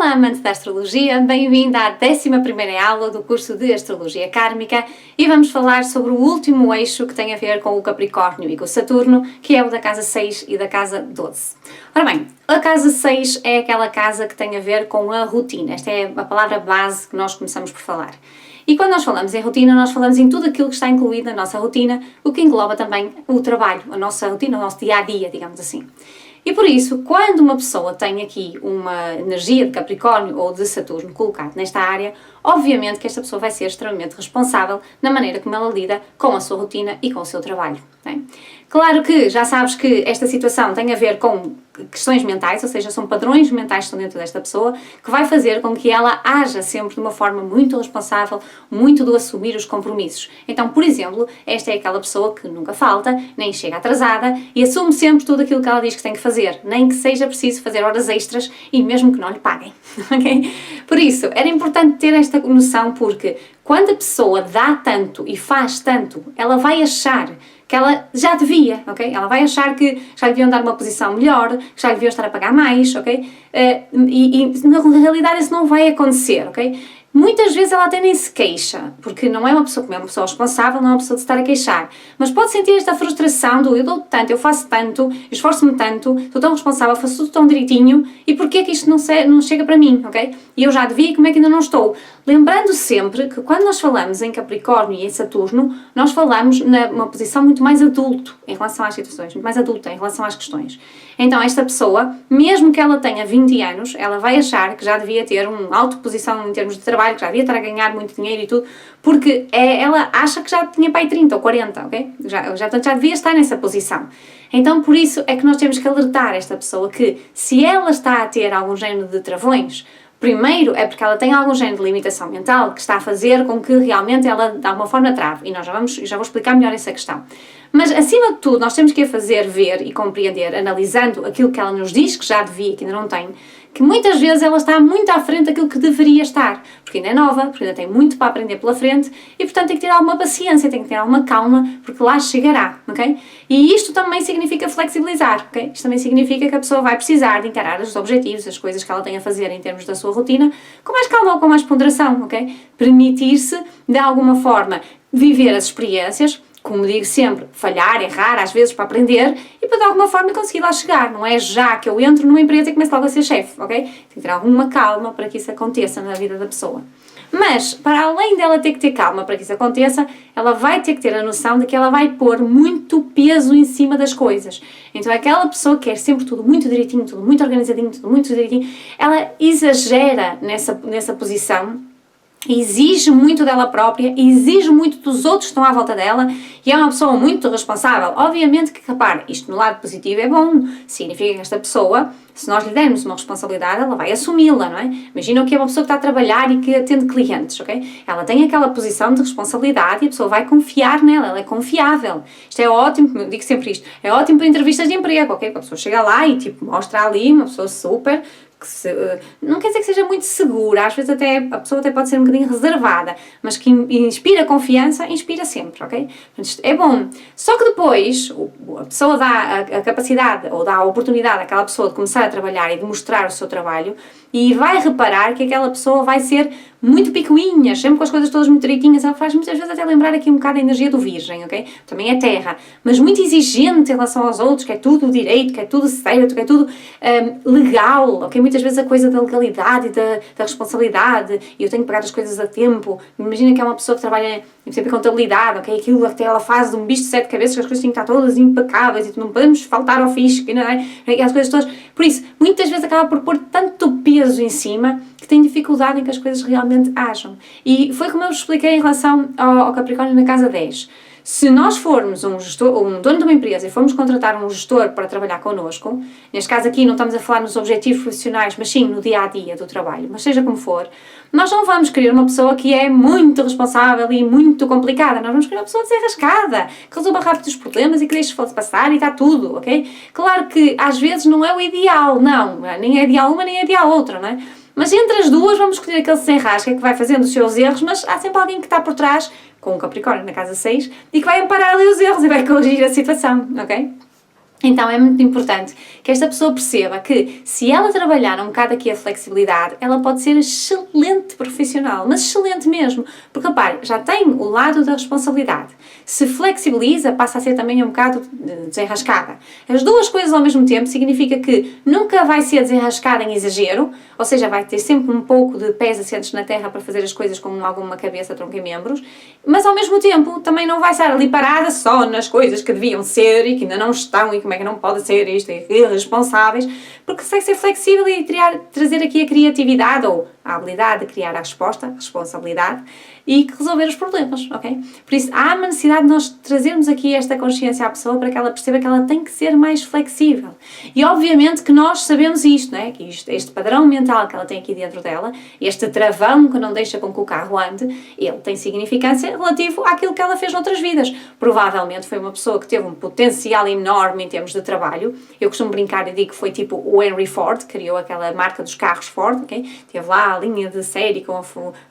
Olá, amante da astrologia, bem-vindo à 11ª aula do curso de Astrologia Kármica e vamos falar sobre o último eixo que tem a ver com o Capricórnio e com o Saturno, que é o da casa 6 e da casa 12. Ora bem, a casa 6 é aquela casa que tem a ver com a rotina, esta é a palavra base que nós começamos por falar. E quando nós falamos em rotina, nós falamos em tudo aquilo que está incluído na nossa rotina, o que engloba também o trabalho, a nossa rotina, o nosso dia-a-dia, digamos assim. E por isso, quando uma pessoa tem aqui uma energia de Capricórnio ou de Saturno colocado nesta área, obviamente que esta pessoa vai ser extremamente responsável na maneira como ela lida com a sua rotina e com o seu trabalho. Não é? Claro que já sabes que esta situação tem a ver com questões mentais, ou seja, são padrões mentais que estão dentro desta pessoa, que vai fazer com que ela haja sempre de uma forma muito responsável, muito do assumir os compromissos. Então, por exemplo, esta é aquela pessoa que nunca falta, nem chega atrasada e assume sempre tudo aquilo que ela diz que tem que fazer, nem que seja preciso fazer horas extras e mesmo que não lhe paguem, ok? Por isso, era importante ter esta noção porque quando a pessoa dá tanto e faz tanto, ela vai achar que ela já devia, ok? Ela vai achar que já lhe deviam dar uma posição melhor, que já lhe deviam estar a pagar mais, ok? E na realidade isso não vai acontecer, ok? Muitas vezes ela até nem se queixa, porque não é uma pessoa como é uma pessoa responsável, não é uma pessoa de se estar a queixar. Mas pode sentir esta frustração do eu dou tanto, eu faço tanto, esforço-me tanto, sou tão responsável, faço tudo tão direitinho e porquê é que isto não chega para mim, ok? E eu já devia e como é que ainda não estou? Lembrando sempre que quando nós falamos em Capricórnio e em Saturno, nós falamos numa posição muito mais adulto em relação às situações, muito mais adulta em relação às questões. Então esta pessoa, mesmo que ela tenha 20 anos, ela vai achar que já devia ter uma alta posição em termos de trabalho, que já devia estar a ganhar muito dinheiro e tudo, porque ela acha que já tinha pai 30 ou 40, ok? Já devia estar nessa posição. Então por isso é que nós temos que alertar esta pessoa que se ela está a ter algum género de travões, primeiro é porque ela tem algum género de limitação mental que está a fazer com que realmente ela de alguma forma trave. E já vou explicar melhor essa questão. Mas acima de tudo nós temos que a fazer ver e compreender, analisando aquilo que ela nos diz que já devia, que ainda não tem, que muitas vezes ela está muito à frente daquilo que deveria estar, porque ainda é nova, porque ainda tem muito para aprender pela frente e portanto tem que ter alguma paciência, tem que ter alguma calma, porque lá chegará, ok? E isto também significa flexibilizar, ok? Isto também significa que a pessoa vai precisar de encarar os objetivos, as coisas que ela tem a fazer em termos da sua rotina, com mais calma ou com mais ponderação, ok? Permitir-se, de alguma forma, viver as experiências, como digo sempre, falhar, errar, às vezes para aprender e para de alguma forma conseguir lá chegar. Não é já que eu entro numa empresa e começo logo a ser chefe, ok? Tem que ter alguma calma para que isso aconteça na vida da pessoa. Mas, para além dela ter que ter calma para que isso aconteça, ela vai ter que ter a noção de que ela vai pôr muito peso em cima das coisas. Então, aquela pessoa que quer sempre tudo muito direitinho, tudo muito organizadinho, tudo muito direitinho, ela exagera nessa posição, exige muito dela própria, exige muito dos outros que estão à volta dela e é uma pessoa muito responsável. Obviamente que, repare, isto no lado positivo é bom, significa que esta pessoa, se nós lhe dermos uma responsabilidade, ela vai assumi-la, não é? Imagina que é uma pessoa que está a trabalhar e que atende clientes, ok? Ela tem aquela posição de responsabilidade e a pessoa vai confiar nela, ela é confiável. Isto é ótimo, eu digo sempre isto, é ótimo para entrevistas de emprego, ok? A pessoa chega lá e tipo mostra ali uma pessoa super, não quer dizer que seja muito segura, às vezes até a pessoa até pode ser um bocadinho reservada, mas que inspira confiança, inspira sempre, ok? Portanto, é bom. Só que depois a pessoa dá a capacidade ou dá a oportunidade àquela pessoa de começar a trabalhar e de mostrar o seu trabalho e vai reparar que aquela pessoa vai ser muito picuinha, sempre com as coisas todas muito direitinhas. Ela faz muitas vezes até lembrar aqui um bocado a energia do virgem, ok? Também é terra, mas muito exigente em relação aos outros, que é tudo direito, que é tudo certo, que é tudo legal, ok? Muitas vezes a coisa da legalidade e da responsabilidade, e eu tenho que pagar as coisas a tempo. Imagina que é uma pessoa que trabalha sempre em contabilidade, ok? Aquilo até ela faz de um bicho de 7 cabeças, que as coisas têm que estar todas impecáveis e não podemos faltar ao fisco, não é? E as coisas todas. Por isso, muitas vezes acaba por pôr tanto peso em cima que tem dificuldade em que as coisas realmente hajam. E foi como eu vos expliquei em relação ao Capricórnio na casa 10. Se nós formos um dono de uma empresa e formos contratar um gestor para trabalhar connosco, neste caso aqui não estamos a falar nos objetivos profissionais, mas sim no dia-a-dia do trabalho, mas seja como for, nós não vamos querer uma pessoa que é muito responsável e muito complicada, nós vamos querer uma pessoa desenrascada, que resolva rápido os problemas e que deixe passar e está tudo, ok? Claro que às vezes não é o ideal, não, nem é ideal uma nem é ideal outra, não é? Mas entre as duas vamos escolher aquele que se enrasca, que vai fazendo os seus erros, mas há sempre alguém que está por trás, com o Capricórnio na casa 6, e que vai amparar ali os erros e vai corrigir a situação, ok? Então é muito importante que esta pessoa perceba que se ela trabalhar um bocado aqui a flexibilidade, ela pode ser excelente profissional, mas excelente mesmo, porque repare, já tem o lado da responsabilidade. Se flexibiliza, passa a ser também um bocado desenrascada. As duas coisas ao mesmo tempo significa que nunca vai ser desenrascada em exagero, ou seja, vai ter sempre um pouco de pés assentes na terra para fazer as coisas com alguma cabeça, tronco e membros, mas ao mesmo tempo também não vai estar ali parada só nas coisas que deviam ser e que ainda não estão e como é que não pode ser isto, e irresponsáveis, porque consegue ser flexível e trazer aqui a criatividade ou a habilidade de criar a resposta, a responsabilidade e resolver os problemas, ok? Por isso, há uma necessidade de nós trazermos aqui esta consciência à pessoa para que ela perceba que ela tem que ser mais flexível. E obviamente que nós sabemos isto, não é? Que este padrão mental que ela tem aqui dentro dela, este travão que não deixa com que o carro ande, ele tem significância relativo àquilo que ela fez noutras vidas. Provavelmente foi uma pessoa que teve um potencial enorme em termos de trabalho. Eu costumo brincar e digo que foi tipo o Henry Ford, que criou aquela marca dos carros Ford, ok? Teve lá a linha de série com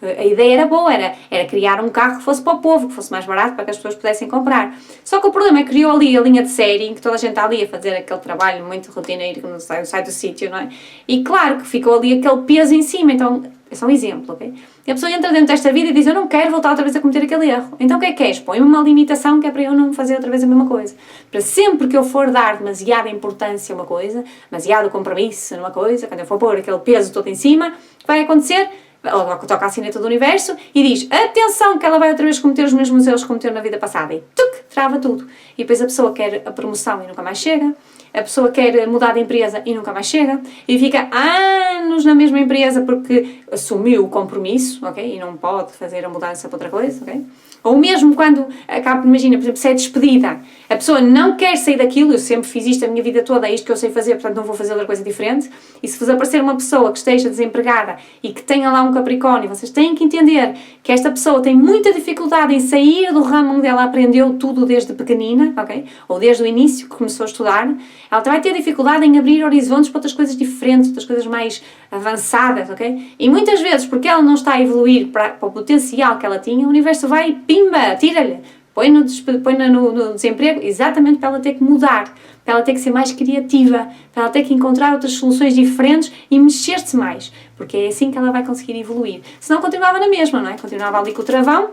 a ideia era boa, era criar um carro que fosse para o povo, que fosse mais barato para que as pessoas pudessem comprar. Só que o problema é que criou ali a linha de série em que toda a gente está ali a fazer aquele trabalho muito rotineiro que não sai do sítio, não é? E claro que ficou ali aquele peso em cima, então é só um exemplo, ok? E a pessoa entra dentro desta vida e diz, eu não quero voltar outra vez a cometer aquele erro. Então o que é que és? Põe-me uma limitação que é para eu não fazer outra vez a mesma coisa. Para sempre que eu for dar demasiada importância a uma coisa, demasiado compromisso numa coisa, quando eu for pôr aquele peso todo em cima, o que vai acontecer? Ela toca a sineta do universo e diz, atenção que ela vai outra vez cometer os mesmos erros que cometeu na vida passada. E trava tudo. E depois a pessoa quer a promoção e nunca mais chega. A pessoa quer mudar de empresa e nunca mais chega. E fica anos na mesma empresa porque assumiu o compromisso, ok? E não pode fazer a mudança para outra coisa, ok? Ou mesmo quando acaba, imagina, por exemplo, se é despedida, a pessoa não quer sair daquilo, eu sempre fiz isto a minha vida toda, é isto que eu sei fazer, portanto não vou fazer outra coisa diferente. E se vos aparecer uma pessoa que esteja desempregada e que tenha lá um Capricórnio, vocês têm que entender que esta pessoa tem muita dificuldade em sair do ramo onde ela aprendeu tudo desde pequenina, ok? Ou desde o início que começou a estudar. Ela vai ter dificuldade em abrir horizontes para outras coisas diferentes, outras coisas mais avançadas, ok? E muitas vezes, porque ela não está a evoluir para o potencial que ela tinha, o universo vai e pimba, tira-lhe, põe-na no desemprego, exatamente para ela ter que mudar, para ela ter que ser mais criativa, para ela ter que encontrar outras soluções diferentes e mexer-se mais, porque é assim que ela vai conseguir evoluir. Senão continuava na mesma, não é? Continuava ali com o travão,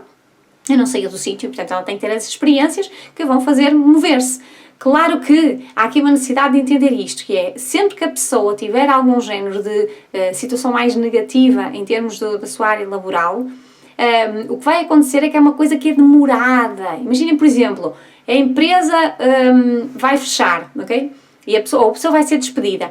e não saía do sítio, portanto ela tem que ter essas experiências que vão fazer mover-se. Claro que há aqui uma necessidade de entender isto, que é, sempre que a pessoa tiver algum género de situação mais negativa em termos da sua área laboral, o que vai acontecer é que é uma coisa que é demorada. Imaginem, por exemplo, a empresa vai fechar, ok? E a pessoa vai ser despedida.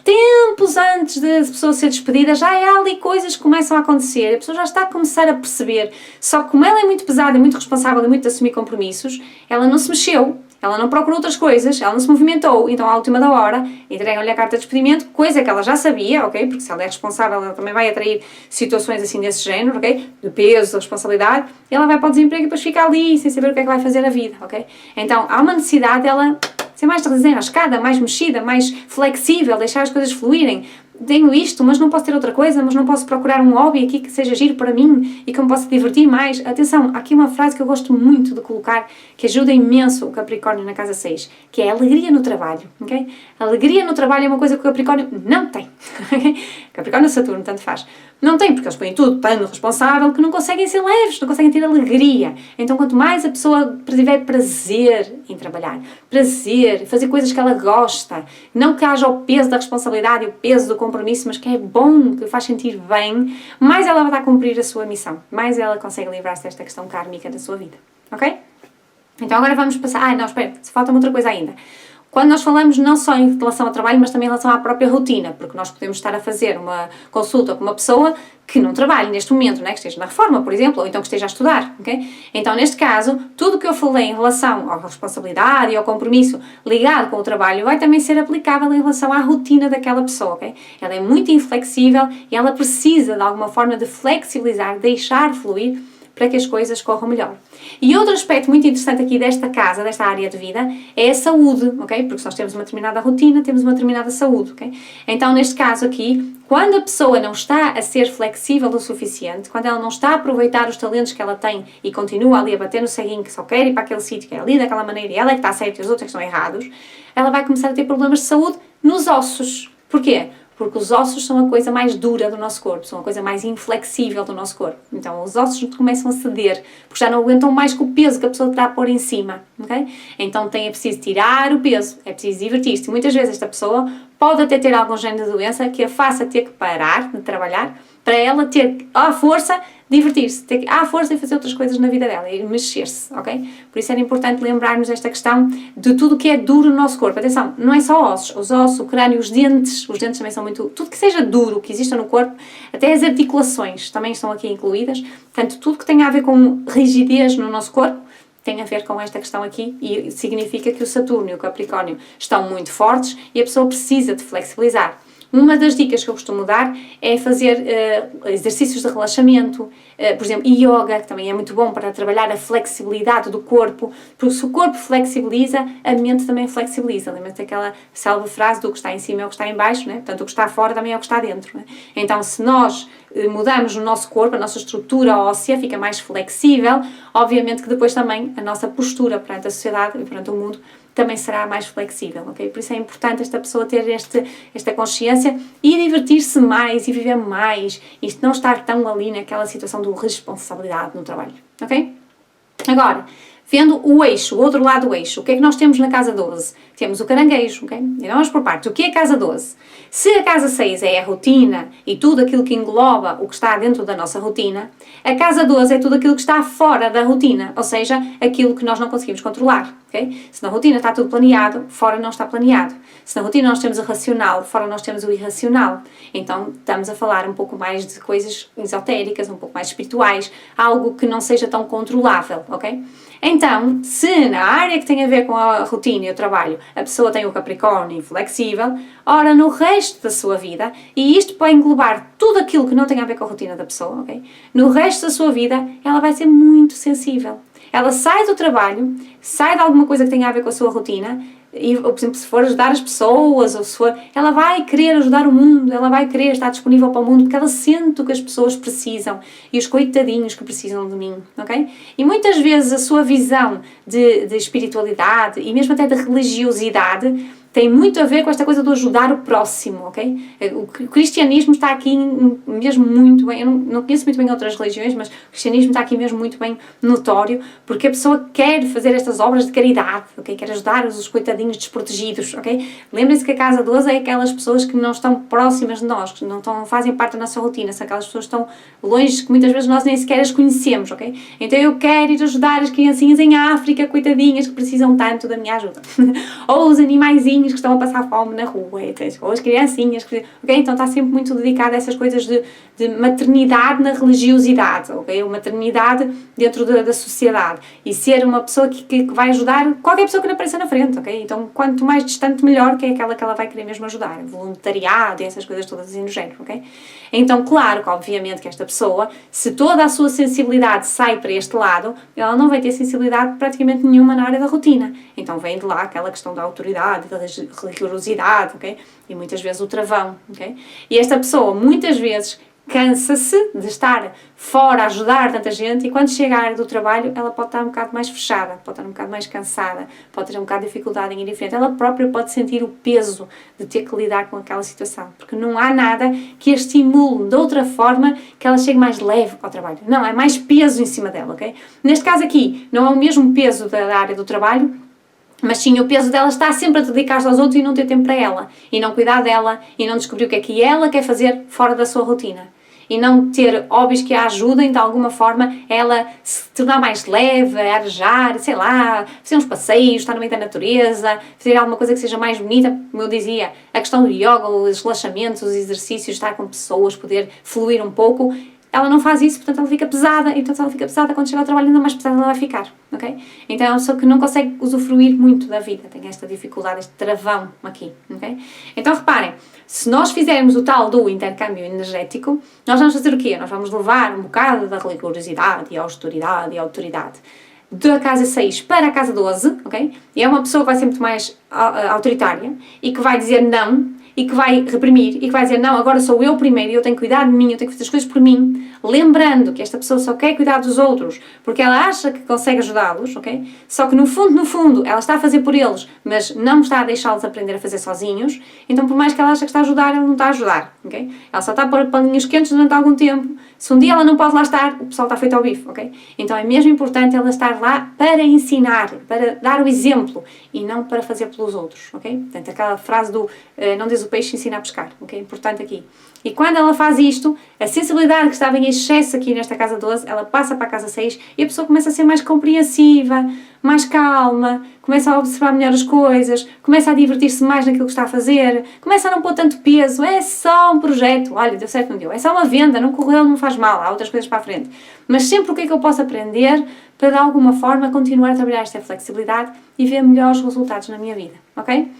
Tempos antes de a pessoa ser despedida, já há ali coisas que começam a acontecer, a pessoa já está a começar a perceber, só que como ela é muito pesada, muito responsável e muito de assumir compromissos, ela não se mexeu, ela não procurou outras coisas, ela não se movimentou, então à última da hora entregam-lhe a carta de despedimento, coisa que ela já sabia, ok? Porque se ela é responsável, ela também vai atrair situações assim desse género, ok? De peso, de responsabilidade, e ela vai para o desemprego e depois fica ali sem saber o que é que vai fazer na vida, ok? Então há uma necessidade dela ser mais desenrascada, mais mexida, mais flexível, deixar as coisas fluírem. Tenho isto, mas não posso ter outra coisa, mas não posso procurar um hobby aqui que seja giro para mim e que me possa divertir mais. Atenção, há aqui uma frase que eu gosto muito de colocar, que ajuda imenso o Capricórnio na casa 6, que é alegria no trabalho, ok? Alegria no trabalho é uma coisa que o Capricórnio não tem, ok? Capricórnio e Saturno, tanto faz. Não tem, porque eles põem tudo tão responsável que não conseguem ser leves, não conseguem ter alegria. Então, quanto mais a pessoa tiver prazer em trabalhar, prazer, fazer coisas que ela gosta, não que haja o peso da responsabilidade e o peso do compromisso, mas que é bom, que faz sentir bem, mais ela vai a cumprir a sua missão, mais ela consegue livrar-se desta questão kármica da sua vida, ok? Então agora vamos passar... não, espera, falta-me outra coisa ainda. Quando nós falamos não só em relação ao trabalho, mas também em relação à própria rotina, porque nós podemos estar a fazer uma consulta com uma pessoa que não trabalhe neste momento, não é? Que esteja na reforma, por exemplo, ou então que esteja a estudar, ok? Então, neste caso, tudo o que eu falei em relação à responsabilidade e ao compromisso ligado com o trabalho vai também ser aplicável em relação à rotina daquela pessoa, ok? Ela é muito inflexível e ela precisa, de alguma forma, de flexibilizar, deixar fluir, para que as coisas corram melhor. E outro aspecto muito interessante aqui desta casa, desta área de vida, é a saúde, ok? Porque se nós temos uma determinada rotina, temos uma determinada saúde, ok? Então, neste caso aqui, Quando a pessoa não está a ser flexível o suficiente, quando ela não está a aproveitar os talentos que ela tem e continua ali a bater no ceguinho que só quer ir para aquele sítio, que é ali daquela maneira e ela é que está certa e os outros é que estão errados, ela vai começar a ter problemas de saúde nos ossos. Porquê? Porque os ossos são a coisa mais dura do nosso corpo, são a coisa mais inflexível do nosso corpo. Então os ossos começam a ceder, porque já não aguentam mais com o peso que a pessoa está a pôr em cima, ok? Então é preciso tirar o peso, é preciso divertir-se. E muitas vezes esta pessoa pode até ter algum género de doença que a faça ter que parar de trabalhar para ela ter à força divertir-se, ter à força de fazer outras coisas na vida dela e mexer-se, ok? Por isso era importante lembrarmos esta questão de tudo o que é duro no nosso corpo. Atenção, não é só ossos, os ossos, o crânio, os dentes também são muito... Tudo que seja duro, que exista no corpo, até as articulações também estão aqui incluídas. Portanto, tudo que tenha a ver com rigidez no nosso corpo tem a ver com esta questão aqui e significa que o Saturno e o Capricórnio estão muito fortes e a pessoa precisa de flexibilizar. Uma das dicas que eu costumo dar é fazer exercícios de relaxamento, por exemplo, yoga, que também é muito bom para trabalhar a flexibilidade do corpo, porque se o corpo flexibiliza, a mente também flexibiliza. Lembra-se daquela célebre frase do que está em cima é o que está em baixo, né? Portanto, o que está fora também é o que está dentro. Né? Então, se nós mudamos o nosso corpo, a nossa estrutura óssea fica mais flexível, obviamente que depois também a nossa postura perante a sociedade e perante o mundo também será mais flexível, ok? Por isso é importante esta pessoa ter esta consciência e divertir-se mais e viver mais, isto não estar tão ali naquela situação de responsabilidade no trabalho, ok? Agora, vendo o eixo, o outro lado do eixo, o que é que nós temos na casa 12? Temos o caranguejo, ok? Então vamos por partes. O que é a casa 12? Se a casa 6 é a rotina e tudo aquilo que engloba o que está dentro da nossa rotina, a casa 12 é tudo aquilo que está fora da rotina, ou seja, aquilo que nós não conseguimos controlar, ok? Se na rotina está tudo planeado, fora não está planeado. Se na rotina nós temos o racional, fora nós temos o irracional. Então estamos a falar um pouco mais de coisas esotéricas, um pouco mais espirituais, algo que não seja tão controlável, ok? Então, se na área que tem a ver com a rotina e o trabalho, a pessoa tem o Capricórnio inflexível, ora, no resto da sua vida, e isto pode englobar tudo aquilo que não tem a ver com a rotina da pessoa, ok? No resto da sua vida, ela vai ser muito sensível. Ela sai do trabalho, sai de alguma coisa que tenha a ver com a sua rotina, e, ou, por exemplo, se for ajudar as pessoas, ou se for, ela vai querer ajudar o mundo, ela vai querer estar disponível para o mundo, porque ela sente o que as pessoas precisam e os coitadinhos que precisam de mim, ok? E muitas vezes a sua visão de espiritualidade e mesmo até de religiosidade tem muito a ver com esta coisa do ajudar o próximo, ok? O cristianismo está aqui mesmo muito bem, eu não conheço muito bem outras religiões, mas o cristianismo está aqui mesmo muito bem notório, porque a pessoa quer fazer estas obras de caridade, ok? Quer ajudar os coitadinhos desprotegidos, ok? Lembrem-se que a casa 12 é aquelas pessoas que não estão próximas de nós, que não fazem parte da nossa rotina, são aquelas pessoas que estão longe, que muitas vezes nós nem sequer as conhecemos, ok? Então eu quero ir ajudar as criancinhas em África, coitadinhas, que precisam tanto da minha ajuda. Ou os animaizinhos que estão a passar fome na rua, ou as criancinhas, ok? Então está sempre muito dedicado a essas coisas de maternidade na religiosidade, ok? Uma maternidade dentro da sociedade e ser uma pessoa que vai ajudar qualquer pessoa que lhe apareça na frente, ok? Então quanto mais distante melhor, que é aquela que ela vai querer mesmo ajudar, voluntariado e essas coisas todas assim no género, ok? Então claro que obviamente que esta pessoa, se toda a sua sensibilidade sai para este lado, ela não vai ter sensibilidade praticamente nenhuma na área da rotina, então vem de lá aquela questão da autoridade, da rigorosidade, ok? E muitas vezes o travão, ok? E esta pessoa muitas vezes cansa-se de estar fora a ajudar tanta gente e quando chega à área do trabalho ela pode estar um bocado mais fechada, pode estar um bocado mais cansada, pode ter um bocado de dificuldade em ir em frente. Ela própria pode sentir o peso de ter que lidar com aquela situação, porque não há nada que a estimule de outra forma que ela chegue mais leve ao trabalho. Não, é mais peso em cima dela, ok? Neste caso aqui, não é o mesmo peso da área do trabalho, mas sim o peso dela está sempre a dedicar-se aos outros e não ter tempo para ela, e não cuidar dela, e não descobrir o que é que ela quer fazer fora da sua rotina. E não ter hobbies que a ajudem, de alguma forma, ela se tornar mais leve, a arejar, sei lá, fazer uns passeios, estar no meio da natureza, fazer alguma coisa que seja mais bonita, como eu dizia, a questão do yoga, os relaxamentos, os exercícios, estar com pessoas, poder fluir um pouco. Ela não faz isso, portanto ela fica pesada, e portanto ela fica pesada, quando chega ao trabalho ainda mais pesada ela vai ficar, ok? Então é uma pessoa que não consegue usufruir muito da vida, tem esta dificuldade, este travão aqui, ok? Então reparem, se nós fizermos o tal do intercâmbio energético, nós vamos fazer o quê? Nós vamos levar um bocado da rigorosidade e austeridade e autoridade da casa 6 para a casa 12, ok? E é uma pessoa que vai ser muito mais autoritária e que vai dizer não e que vai reprimir e que vai dizer, não, agora sou eu primeiro e eu tenho que cuidar de mim, eu tenho que fazer as coisas por mim, lembrando que esta pessoa só quer cuidar dos outros porque ela acha que consegue ajudá-los, ok? Só que no fundo, ela está a fazer por eles, mas não está a deixá-los aprender a fazer sozinhos, então por mais que ela ache que está a ajudar, ela não está a ajudar, ok? Ela só está a pôr paninhos quentes durante algum tempo, se um dia ela não pode lá estar, o pessoal está feito ao bife, ok? Então é mesmo importante ela estar lá para ensinar, para dar o exemplo e não para fazer pelos outros, ok? Portanto, aquela frase do não diz o peixe, ensina a pescar, ok? Importante aqui. E quando ela faz isto, a sensibilidade que estava em excesso aqui nesta casa 12, ela passa para a casa 6 e a pessoa começa a ser mais compreensiva, mais calma, começa a observar melhor as coisas, começa a divertir-se mais naquilo que está a fazer, começa a não pôr tanto peso, é só um projeto, olha, deu certo, não deu, é só uma venda, não correu, não faz mal, há outras coisas para a frente. Mas sempre o que é que eu posso aprender para de alguma forma continuar a trabalhar esta flexibilidade e ver melhores resultados na minha vida, ok?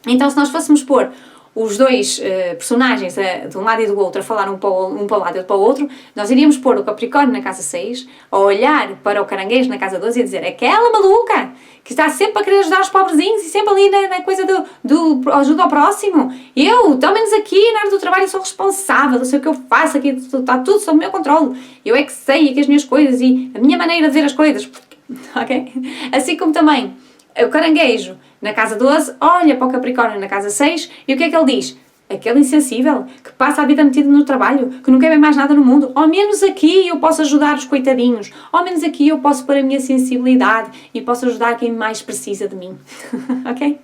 Então se nós fôssemos pôr os dois personagens de um lado e do outro a falar um para o lado e outro para o outro, nós iríamos pôr o Capricórnio na casa 6, a olhar para o Caranguejo na casa 12 e dizer, aquela maluca que está sempre a querer ajudar os pobrezinhos e sempre ali na coisa do ajuda ao próximo. Eu, pelo menos aqui na área do trabalho, eu sou responsável, eu sei o que eu faço, aqui está tudo sob o meu controle. Eu é que sei aqui as minhas coisas e a minha maneira de ver as coisas. Ok? Assim como também o Caranguejo na casa 12 olha para o Capricórnio na casa 6 e o que é que ele diz? Aquele insensível que passa a vida metido no trabalho, que não quer ver mais nada no mundo, ao menos aqui eu posso ajudar os coitadinhos, ao menos aqui eu posso pôr a minha sensibilidade e posso ajudar quem mais precisa de mim. Ok?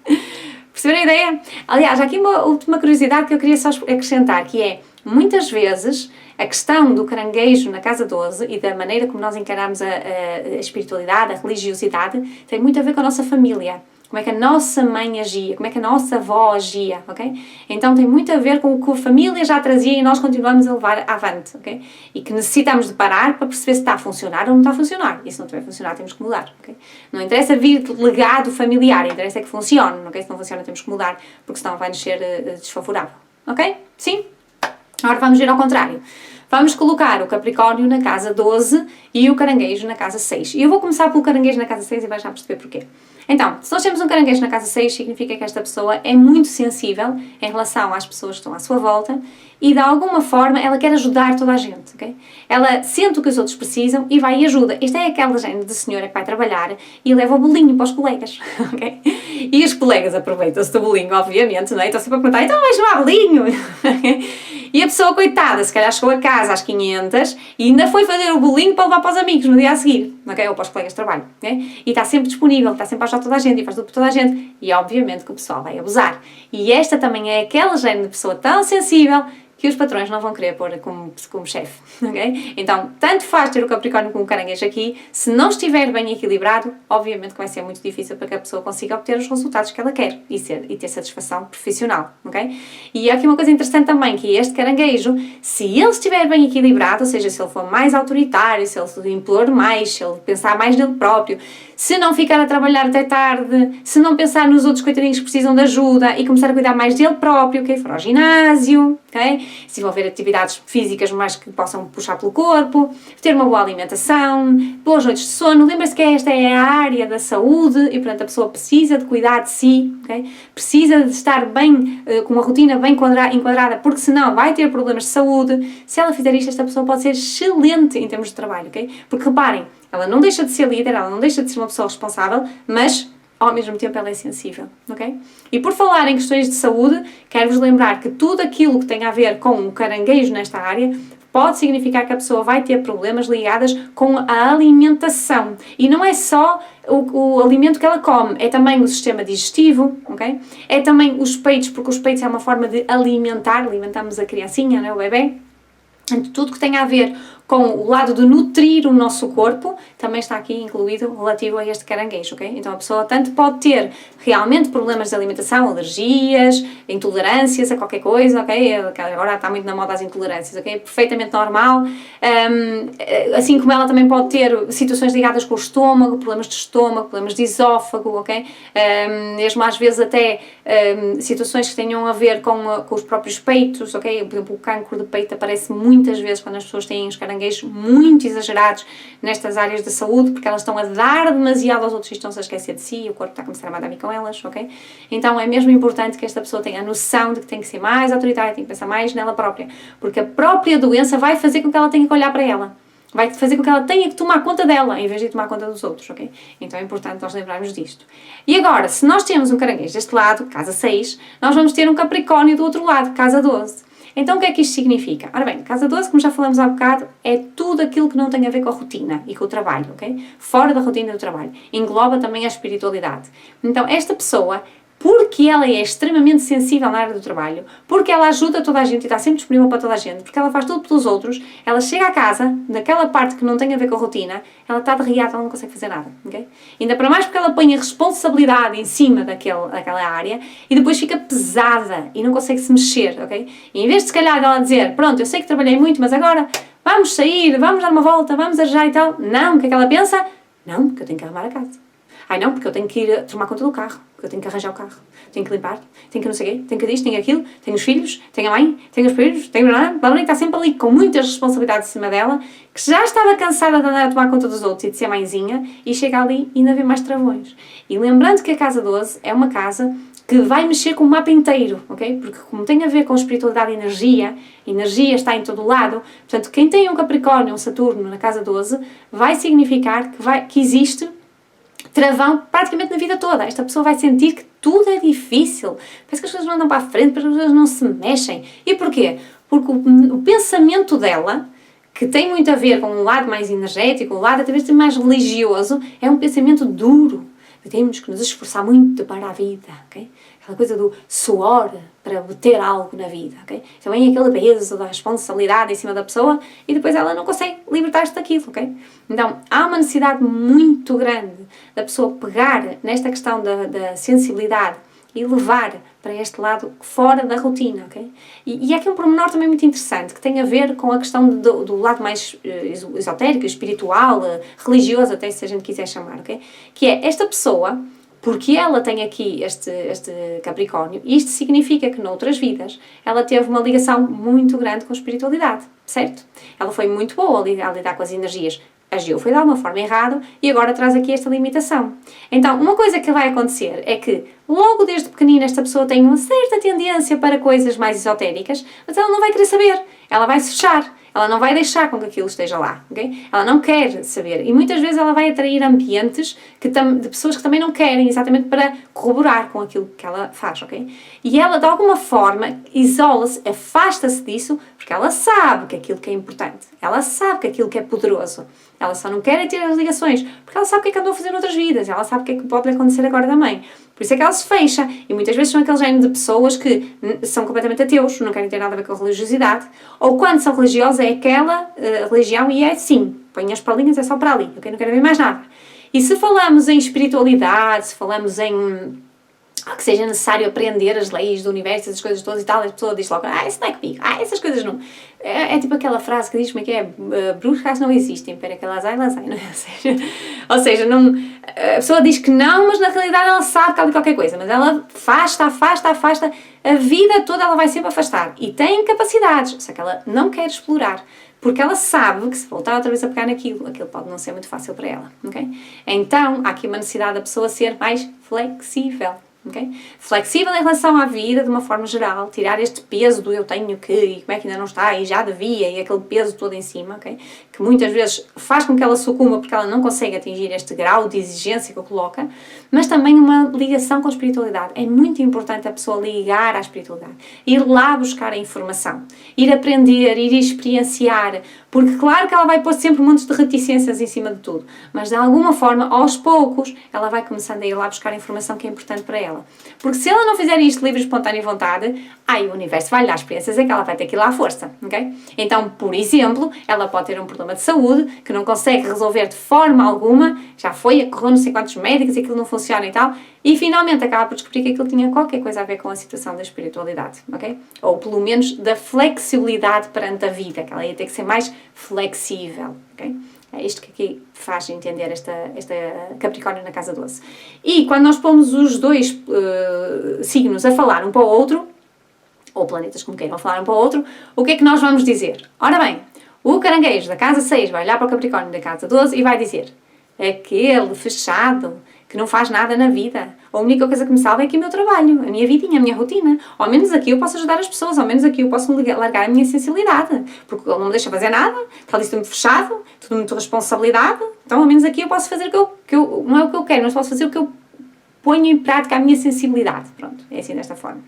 Perceberam a ideia? Aliás, há aqui uma última curiosidade que eu queria só acrescentar, que é, muitas vezes, a questão do Caranguejo na casa 12 e da maneira como nós encaramos a espiritualidade, a religiosidade, tem muito a ver com a nossa família. Como é que a nossa mãe agia, como é que a nossa avó agia, ok? Então tem muito a ver com o que a família já trazia e nós continuamos a levar avante, ok? E que necessitamos de parar para perceber se está a funcionar ou não está a funcionar. E se não estiver a funcionar, temos que mudar, ok? Não interessa vir de legado familiar, interessa é que funcione, ok? Se não funciona, temos que mudar, porque senão vai nos ser desfavorável, ok? Sim? Agora vamos ver ao contrário. Vamos colocar o Capricórnio na casa 12 e o Caranguejo na casa 6. E eu vou começar pelo Caranguejo na casa 6 e vais já perceber porquê. Então, se nós temos um Caranguejo na casa 6, significa que esta pessoa é muito sensível em relação às pessoas que estão à sua volta e, de alguma forma, ela quer ajudar toda a gente, ok? Ela sente o que os outros precisam e vai e ajuda. Esta é aquela género de senhora que vai trabalhar e leva o bolinho para os colegas, ok? E os colegas aproveitam-se do bolinho, obviamente, não é? Estão sempre a perguntar, então vais levar bolinho? E a pessoa, coitada, se calhar chegou a casa às 500 e ainda foi fazer o bolinho para levar para os amigos no dia a seguir, ok? Ou para os colegas de trabalho, ok? E está sempre disponível, está sempre a ajudar toda a gente e faz tudo por toda a gente. E obviamente que o pessoal vai abusar. E esta também é aquela género de pessoa tão sensível que os patrões não vão querer pôr como chefe, ok? Então, tanto faz ter o Capricórnio como o Caranguejo aqui, se não estiver bem equilibrado, obviamente que vai ser muito difícil para que a pessoa consiga obter os resultados que ela quer e ter satisfação profissional, ok? E há aqui uma coisa interessante também, que este Caranguejo, se ele estiver bem equilibrado, ou seja, se ele for mais autoritário, se ele se impor mais, se ele pensar mais nele próprio, se não ficar a trabalhar até tarde, se não pensar nos outros coitadinhos que precisam de ajuda e começar a cuidar mais dele próprio, ok? For ao ginásio, ok? Se envolver atividades físicas mais que possam puxar pelo corpo, ter uma boa alimentação, boas noites de sono. Lembra-se que esta é a área da saúde e, portanto, a pessoa precisa de cuidar de si, ok? Precisa de estar bem, com uma rotina bem enquadrada, porque senão vai ter problemas de saúde. Se ela fizer isto, esta pessoa pode ser excelente em termos de trabalho, ok? Porque reparem, ela não deixa de ser líder, ela não deixa de ser uma pessoa responsável, mas ao mesmo tempo ela é sensível, ok? E por falar em questões de saúde, quero-vos lembrar que tudo aquilo que tem a ver com o Caranguejo nesta área pode significar que a pessoa vai ter problemas ligados com a alimentação. E não é só o alimento que ela come, é também o sistema digestivo, ok? É também os peitos, porque os peitos é uma forma de alimentamos a criancinha, né, o bebê. Tudo que tem a ver com o lado de nutrir o nosso corpo, também está aqui incluído relativo a este caranguejo, ok? Então a pessoa tanto pode ter realmente problemas de alimentação, alergias, intolerâncias a qualquer coisa, ok? Agora está muito na moda as intolerâncias, ok? Perfeitamente normal. Assim como ela também pode ter situações ligadas com o estômago, problemas de estômago, problemas de esófago, ok? Mesmo às vezes até situações que tenham a ver com os próprios peitos, ok? Por exemplo, o cancro de peito aparece muitas vezes quando as pessoas têm os caranguejos caranguejos muito exagerados nestas áreas da saúde, porque elas estão a dar demasiado aos outros e estão-se a esquecer de si, e o corpo está a começar a mandar vir com elas, ok? Então é mesmo importante que esta pessoa tenha a noção de que tem que ser mais autoritária, tem que pensar mais nela própria, porque a própria doença vai fazer com que ela tenha que olhar para ela. Vai fazer com que ela tenha que tomar conta dela, em vez de tomar conta dos outros, ok? Então é importante nós lembrarmos disto. E agora, se nós temos um caranguejo deste lado, casa 6, nós vamos ter um capricórnio do outro lado, casa 12. Então o que é que isto significa? Ora bem, casa 12, como já falamos há bocado, é tudo aquilo que não tem a ver com a rotina e com o trabalho, ok? Fora da rotina do trabalho. Engloba também a espiritualidade. Então esta pessoa, porque ela é extremamente sensível na área do trabalho, porque ela ajuda toda a gente e está sempre disponível para toda a gente, porque ela faz tudo pelos outros, ela chega a casa, naquela parte que não tem a ver com a rotina, ela está derriada, ela não consegue fazer nada, ok? Ainda para mais porque ela põe a responsabilidade em cima daquela área e depois fica pesada e não consegue se mexer, ok? E em vez de se calhar ela dizer, pronto, eu sei que trabalhei muito, mas agora vamos sair, vamos dar uma volta, vamos arejar e tal, não, o que é que ela pensa? Não, porque eu tenho que arrumar a casa. Ai não, porque eu tenho que ir tomar conta do carro, porque eu tenho que arranjar o carro, tenho que limpar, tenho que não sei o quê, tenho que isto, tenho aquilo, tenho os filhos, tenho a mãe, tenho os filhos, tenho a está sempre ali com muitas responsabilidades em cima dela, que já estava cansada de andar a tomar conta dos outros e de ser mãezinha, e chega ali e ainda vê mais travões. E lembrando que a casa 12 é uma casa que vai mexer com o mapa inteiro, ok? Porque como tem a ver com espiritualidade e energia está em todo o lado, portanto, quem tem um Capricórnio, um Saturno na casa 12, vai significar que existe travão praticamente na vida toda. Esta pessoa vai sentir que tudo é difícil. Parece que as coisas não andam para a frente, parece que as coisas não se mexem. E porquê? Porque o pensamento dela, que tem muito a ver com um lado mais energético, um lado até mais religioso, é um pensamento duro. Temos que nos esforçar muito para a vida, ok? Aquela coisa do suor para obter algo na vida, ok? Então vem aquele peso da responsabilidade em cima da pessoa e depois ela não consegue libertar-se daquilo, ok? Então há uma necessidade muito grande da pessoa pegar nesta questão da sensibilidade e levar para este lado fora da rotina, ok? E é aqui um pormenor também muito interessante, que tem a ver com a questão do lado mais esotérico, espiritual, religioso, até se a gente quiser chamar, ok? Que é esta pessoa, porque ela tem aqui este Capricórnio, isto significa que noutras vidas ela teve uma ligação muito grande com a espiritualidade, certo? Ela foi muito boa a lidar com as energias, agiu, foi de alguma forma errado e agora traz aqui esta limitação. Então, uma coisa que vai acontecer é que logo desde pequenina esta pessoa tem uma certa tendência para coisas mais esotéricas, mas ela não vai querer saber, ela vai se fechar, ela não vai deixar com que aquilo esteja lá, ok? Ela não quer saber e muitas vezes ela vai atrair ambientes de pessoas que também não querem, exatamente para corroborar com aquilo que ela faz, ok? E ela de alguma forma isola-se, afasta-se disso, porque ela sabe que aquilo que é importante, ela sabe que aquilo que é poderoso, ela só não quer ter as ligações, porque ela sabe o que é que andou a fazer noutras vidas, ela sabe o que é que pode acontecer agora também. Por isso é que ela se fecha, e muitas vezes são aquele género de pessoas que são completamente ateus, não querem ter nada a ver com a religiosidade, ou quando são religiosos é aquela religião e é sim, põem as palinhas, é só para ali, ok? Não quero ver mais nada. E se falamos em espiritualidade, se falamos em que seja necessário aprender as leis do universo, essas coisas todas e tal, a pessoa diz logo, isso não é comigo, essas coisas não. É tipo aquela frase que diz como é que é, bruxas não existem, para que elas ai, não é? Ou seja, não, a pessoa diz que não, mas na realidade ela sabe que há qualquer coisa, mas ela afasta, a vida toda ela vai sempre afastar. E tem capacidades, só que ela não quer explorar. Porque ela sabe que se voltar outra vez a pegar naquilo, aquilo pode não ser muito fácil para ela, ok? Então, há aqui uma necessidade da pessoa ser mais flexível. Okay? Flexível em relação à vida, de uma forma geral, tirar este peso do eu tenho que, e como é que ainda não está, e já devia, e aquele peso todo em cima, okay? Que muitas vezes faz com que ela sucumba porque ela não consegue atingir este grau de exigência que eu coloco, mas também uma ligação com a espiritualidade. É muito importante a pessoa ligar à espiritualidade, ir lá buscar a informação, ir aprender, ir experienciar, porque claro que ela vai pôr sempre montes de reticências em cima de tudo, mas de alguma forma, aos poucos, ela vai começando a ir lá buscar a informação que é importante para ela. Porque se ela não fizer isto livre, espontânea vontade, o universo vai lhe dar experiências, é que ela vai ter que ir lá à força, ok? Então, por exemplo, ela pode ter um problema de saúde que não consegue resolver de forma alguma, já foi, acorreu não sei quantos médicos e aquilo não funciona e tal, e finalmente acaba por descobrir que aquilo tinha qualquer coisa a ver com a situação da espiritualidade, ok? Ou pelo menos da flexibilidade perante a vida, que ela ia ter que ser mais flexível, ok? É isto que aqui faz entender esta Capricórnio na casa 12. E quando nós pomos os dois signos a falar um para o outro, ou planetas como queiram falar um para o outro, o que é que nós vamos dizer? Ora bem, O caranguejo da casa 6 vai olhar para o Capricórnio da casa 12 e vai dizer: aquele fechado que não faz nada na vida. A única coisa que me salva é aqui o meu trabalho, a minha vidinha, a minha rotina. Ao menos aqui eu posso ajudar as pessoas, ao menos aqui eu posso largar a minha sensibilidade. Porque ele não me deixa fazer nada, está ali tudo muito fechado, tudo muito responsabilidade. Então ao menos aqui eu posso fazer o que eu não é o que eu quero, mas posso fazer o que eu ponho em prática a minha sensibilidade. Pronto, é assim desta forma.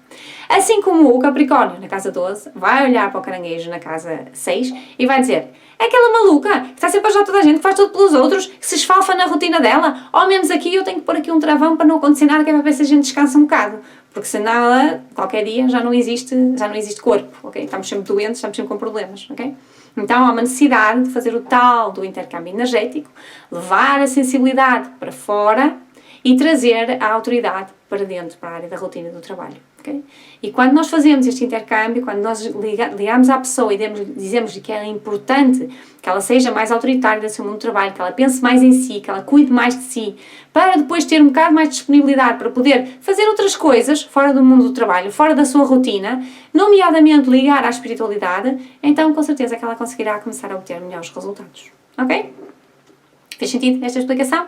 Assim como o Capricórnio, na casa 12, vai olhar para o caranguejo na casa 6 e vai dizer: é aquela maluca que está sempre a ajudar toda a gente, que faz tudo pelos outros, que se esfalfa na rotina dela. Ao menos aqui eu tenho que pôr aqui um travão para não acontecer nada, que é para ver se a gente descansa um bocado. Porque senão ela, qualquer dia, já não existe corpo, ok? Estamos sempre doentes, estamos sempre com problemas, ok? Então há uma necessidade de fazer o tal do intercâmbio energético, levar a sensibilidade para fora e trazer a autoridade para dentro, para a área da rotina do trabalho. Okay? E quando nós fazemos este intercâmbio, quando nós ligamos à pessoa e dizemos-lhe que é importante que ela seja mais autoritária no seu mundo de trabalho, que ela pense mais em si, que ela cuide mais de si, para depois ter um bocado mais de disponibilidade para poder fazer outras coisas fora do mundo do trabalho, fora da sua rotina, nomeadamente ligar à espiritualidade, então com certeza que ela conseguirá começar a obter melhores resultados. Ok? Fez sentido esta explicação?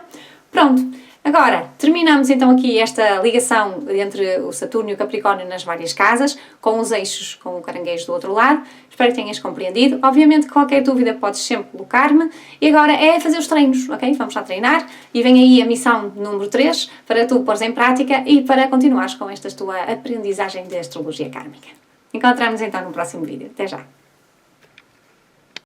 Pronto. Agora, terminamos então aqui esta ligação entre o Saturno e o Capricórnio nas várias casas, com os eixos, com o caranguejo do outro lado. Espero que tenhas compreendido. Obviamente, qualquer dúvida podes sempre colocar-me. E agora é fazer os treinos, ok? Vamos lá treinar. E vem aí a missão número 3, para tu pôres em prática e para continuares com esta tua aprendizagem de astrologia kármica. Encontramos então no próximo vídeo. Até já!